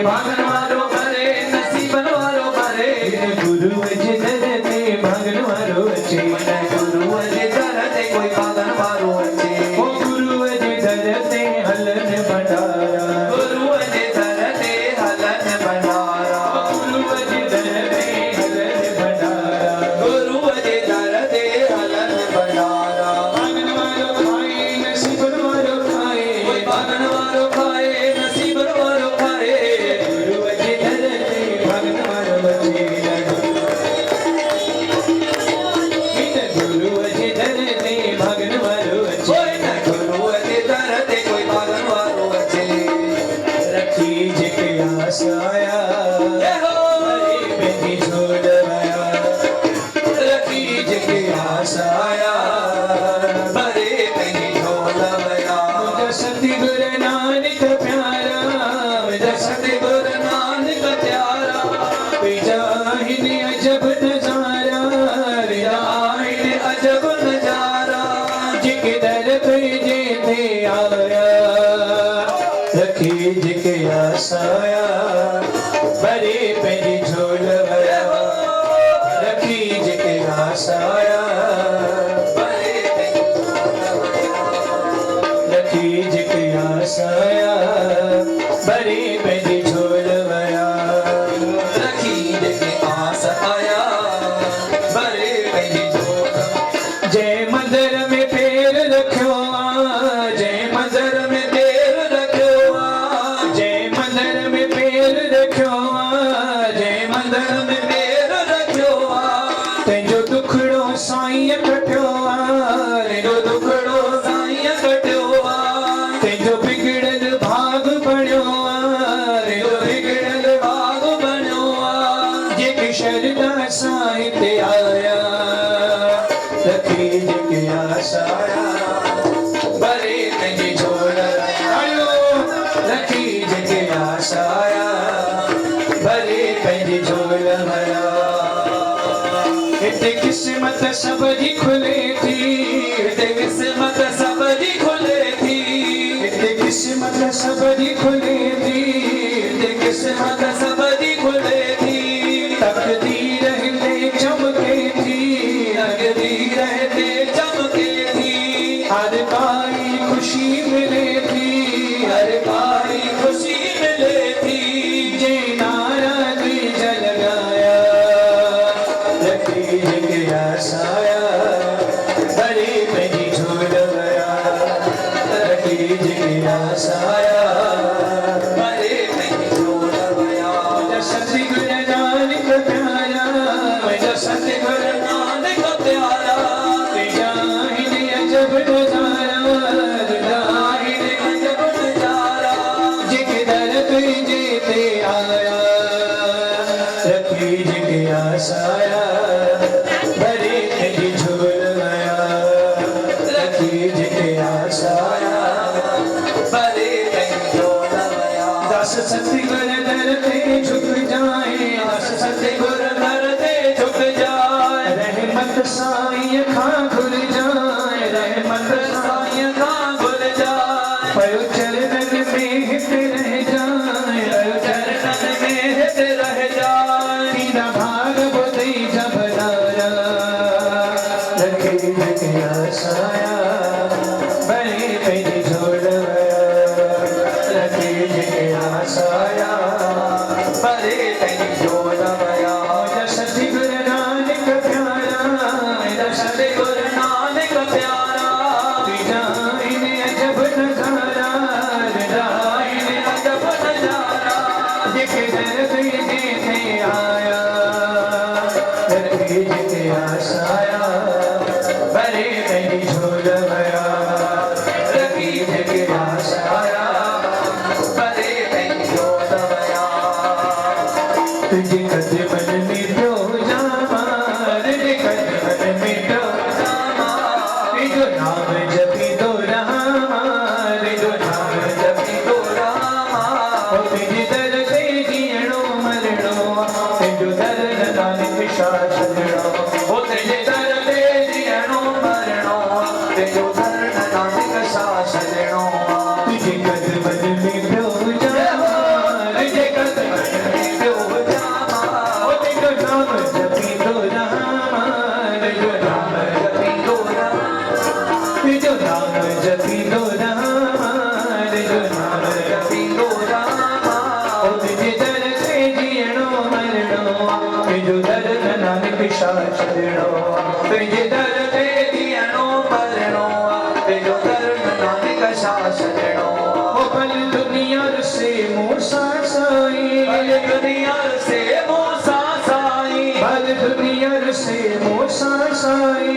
भागन वारो करे नसीबन वारो करे गुरु जे दर ते भागन वारो अचे गुरु जे दर ते कोई भागन वारो अचे ओ गुरु जे दर ते हलन भंडारा गुरु जे दर ते हलन भंडारा गुरु जे दर ते हलन भंडारा गुरु जे दर ते हलन भंडारा भागन वारो खाए नसीबन वारो खाए कोई भागन वारो खाए नसीबन वारो खाए गुरु जे दर ते भागन वारो अचे गुरु जे दर ते भागन वारो अचे गुरु जे दर ते कोई भागन वारो अचे रखी जेके आस आया पंहिंजी झोल वया रखी जेके आस आया भरे पंहिंजी झोल वया मुंहिंजा सतगुर नानक प्यारा मुंहिंजा सतगुर नानक प्यारा विजा हिन अजब नज़ारा विजा हिन अजब नज़ारा जेके दर तुंहिंजे ते आया रखी जेके आस आया भरे पंहिंजी झोल वया रखी जेके आस आया भरे पंहिंजी झोल वया रखी जेके आस आया भरे पंहिंजी झोल वया रखी जेके आस आया भरे पंहिंजी झोल जय मंदिर में पैर रखियो जय मंदिर में पैर रखियो जय मंदिर में पैर रखियो जय मंदिर में पैर रखियो तेजो दुखड़ो साईं कटियो तेजो दुखड़ो साईं कटियो तेजो बिगड़ल भाग बणियो तेजो बिगड़ल भाग बणियो जेके शरदा साईं ते आया रखी जेके आस आया भरे पंहिंजी झोल आयो रखी जेके आस आया भरे पंहिंजी झोल वया हिते किस्मत सब जी खुले थी हिते किस्मत सब जी खुले थी हिते किस्मत सब जी खुले थी हिते किस्मत सब जी खुले थी तकदीर हिले चमके थी तकदीर हिले चमके थी हर पाई खुशी मिले थी हर पाई खुशी मिले थी जे नाराज जल गाया रखी जेके आस आया भरे पंहिंजी झोल वया रखी जेके आस आया भरे पंहिंजी झोल वया मुंहिंजा सतगुर नानक प्यारा मुंहिंजा सतगुर नानक प्यारा तुंहिंजा हिन अजब नज़ारा तुंहिंजा हिन अजब नज़ारा जेके दर तुंहिंजे ते आया रखी जेके आस आया भरे पंहिंजी झोल वया रखी जेके आस आया भरे पंहिंजी झोल वया दस सतगुर दर ते झुक जाए दस सतगुर दर ते झुक जाए रहमत साईं खां खुल जाए रहमत साईं खां खुल जाए पयो चरणन में हित रह जाए पयो चरणन में हित रह जाए दीदा भाग बुधई जबदारा रखी जेके आस आया भरे पंहिंजी झोल वया रखी जेके आस आया भरे पंहिंजी झोल वया मुंहिंजा सतगुर नानक प्यारा मुंहिंजा सतगुर नानक प्यारा तुंहिंजा हिन अजब नज़ारा तुंहिंजा हिन अजब नज़ारा जेके दर तुंहिंजे ते आया रखी जेके आस आया भरे पंहिंजी झोल वया रखी जेके आस आया भरे पंहिंजी झोल वया तुंहिंजे कदमन में पियो जामा तुंहिंजे कदमन में पियो जामा तुंहिंजो नाम जपी तो रहामा तुंहिंजो नाम जपी तो रहामा तुंहिंजे दर ते जीअणो मरणो तुंहिंजो दर नानक शाह छॾणो तुंहिंजे दर ते जीअणो मरणो तुंहिंजो दर नानक शाह छॾणो तुंहिंजे कदमन में पियो जामा तुंहिंजे दुनिया से मूसा साई भग दुनिया से मूसा साई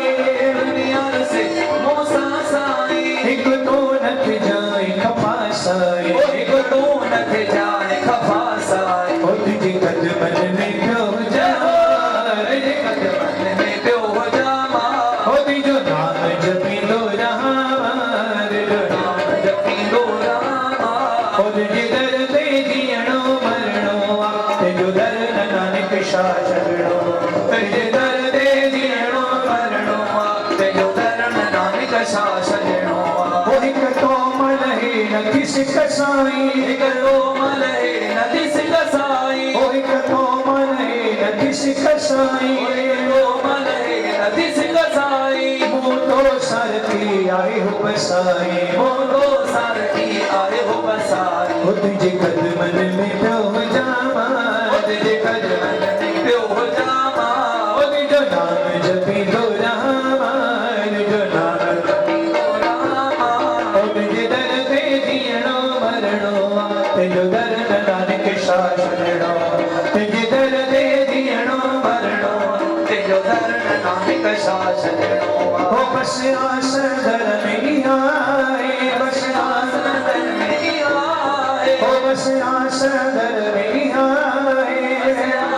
दुनिया से मूसा साई एक तो नथ जाए खफा साई एक तो नथ जाए खफा साई ओ तुझे कदमन में क्यों जामा तुझे कदमन में क्यों जामा ओ तुझो नाम जपी दो रहा जो नाम जपी दो रहा ओ तुझे दर दे जियणो मरणो तुझो दर नानक शाह छड़ो तुझे दर दे जियणो मरणो तुझो दर नानक शाह छड़ो ओ एक तो मन है नदी से कसाई एक तो मन है नदी से कसाई ओ एक तो मन है नदी से कसाई ओ एक तो मन है नदी से कसाई मोटो सरती आए हो बसाई मोटो सरती आए हो बसाई ओ तुझे कदमन में प्यो जामा ओ तुझे कदमन में प्यो जामा ओ तुझो नाम जपी दो रामा तुझो नाम जपी दो रामा ओ तुझे दर दे जियणो मरणो तुझो दर नानक शाह छड़ो तुझे दर दे जियणो मरणो तुझो दर नानक शाह छड़ो ओ बस आस दर में आए बस आस दर में आए ओ बस आस दर में आए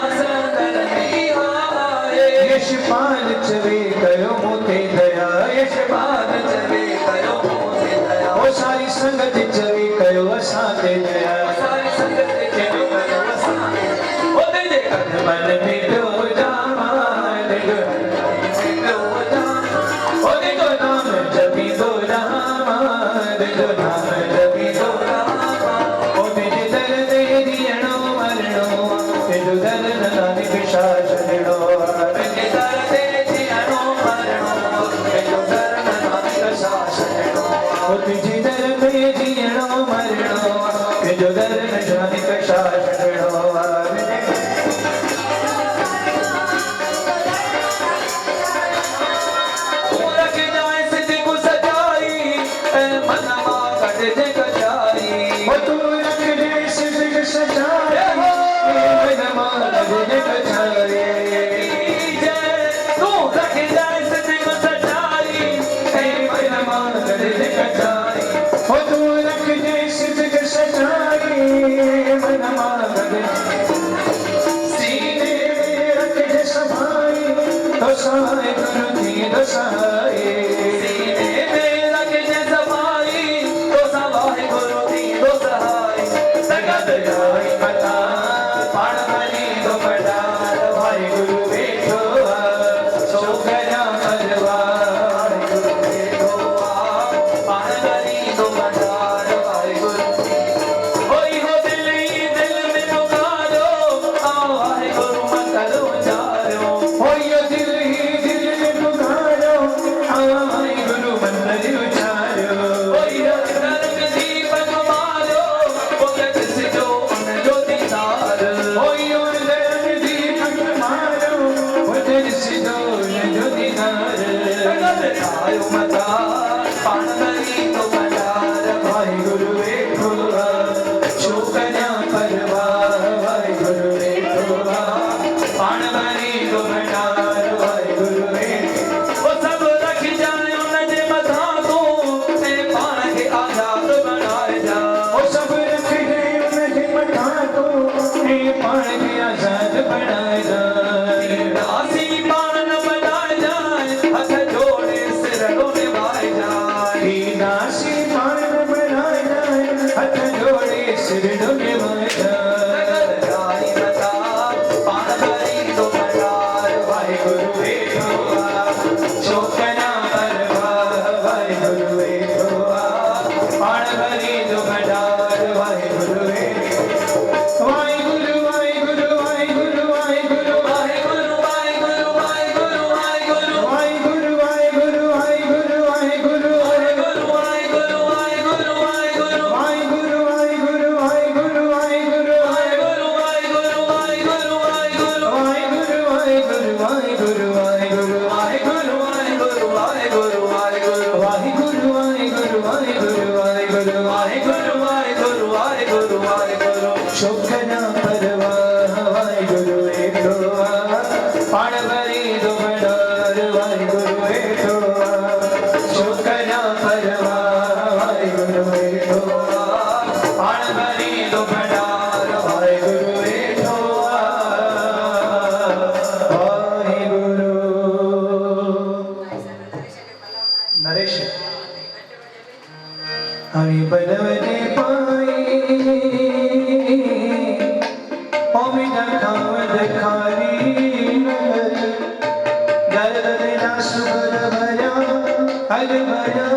आस दर में आए यशपाल चवे कयो मोते दया यशपाल चवे कयो मोते दया ओ सारी संगत चवे कयो असां ते दया सारी संगत चवे कयो असां ते ओ तेरे कदमन में प्यो जामा तेरे कदमन में प्यो जामा ओ तेरो नाम जपी दो रामा तेरो नाम जपी दो रामा ओ तेरे दर दे जियणो मरणो तेरो दर नानक शाह छड़ो तेरे दर दे जियणो मरणो तेरो दर नानक शाह छड़ो ओ तुझे दर दे जियणो मरणो तेरो दर नानक शाह छड़ो सहाय गुरु जी सहाय सीने में रख जे सहाय तो सहाय गुरु जी सहाय सगत जाई पता पाण मरी तो पड़ार भाई गुरु बैठो सो गया मरवा गुरु बैठो पाण मरी तो पड़ार भाई गुरु होई हो दिल में पुकारो आओ भाई गुरु मन करो चारो होई दिल वाहे गुरु वाहे गुरु वाहे गुरु वाहे खाली नगरी दर्द देना सुगर भरा हर भरा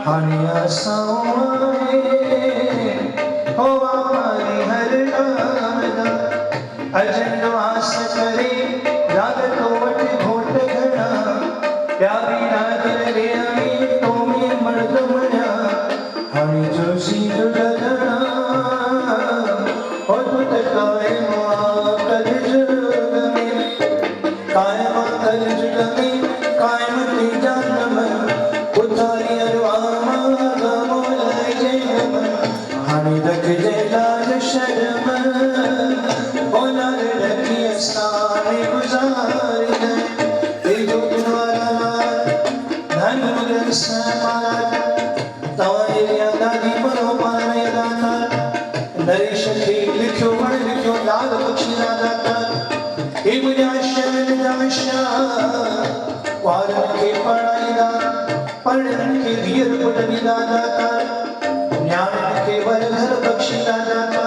हानिया साए हो हमारी हर नादा अजन आस करे राग कोवट घोट घड़ा प्यारी नादर रे आई तो में मर्द मना हानि जोशी जुगना हो तू तकाए मां कल जुग में कायम कल जुग में कायम ती जान में उतारी अरवामा गमोल जयम हानि रख जे लाज शर्म ओला रखी सारे गुजारी दे जो तुम्हारा धन मुगर समार तवारी दादी मनो पाने दाता नरेश की लिखो मन लिखो लाल बख्शी दाता हे मुझे शरण दाशा वारन के पढ़ाई दा पढ़न के धीर पुटनी दाता ज्ञान के वर घर बख्शी दाता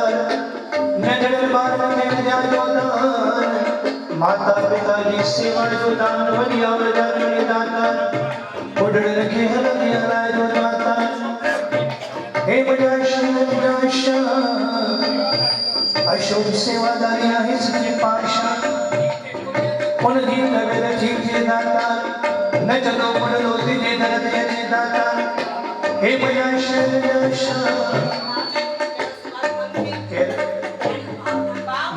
नजर बार के ज्ञान दान माता पिता की सेवा जो दान वलिया वजाने दाता उड़ड़ रखे हर दिया जो दाता हे मुझे अशोक सेवादारी है सच्चे पातशाह उन दिन नगर ठीक जे दाता न चलो पड़ो तुझे दर्द जे दाता हे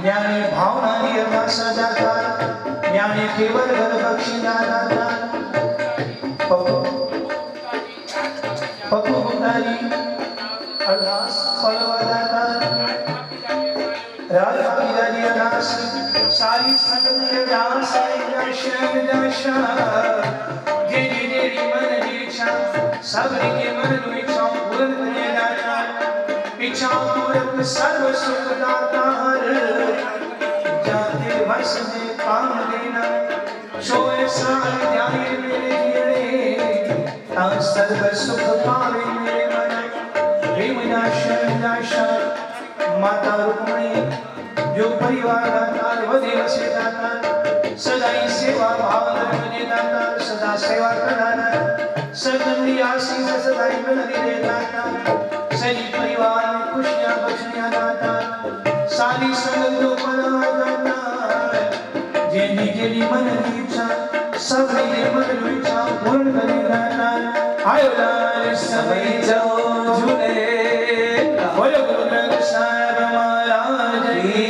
ज्ञानी भावना दी अरदासा दाता ज्ञानी केवल घर बख्शी दाता पप्पू गुंडारी अरदास फलवा दाता राज की अरदास सारी संगत अरदास दर्शन दर्शन जे जे मन की इच्छा सबरी के मन की इच्छा पूर्ण करे दाता इच्छा पूर्ण सर्व सुख दाता हर जाते वस में काम देना सोए साल जाए मेरे जीने ता सर्व सुख पावे मेरे मन प्रेम दाशा माता रुक्मिणी जो परिवार दाता वधे वसे दाता सदाई सेवा भाव मुझे दाता सदा सेवा करना सदन आशीष सदाई मिलती दे दाता सही परिवार में खुशियां बख्शियां दाता सारी संगत को पना दाता जेनी जेनी मन की इच्छा सब ने मन की इच्छा पूर्ण करे दाता आयो लाल समय जो झूले बोलो गुरु ग्रंथ साहिब महाराज की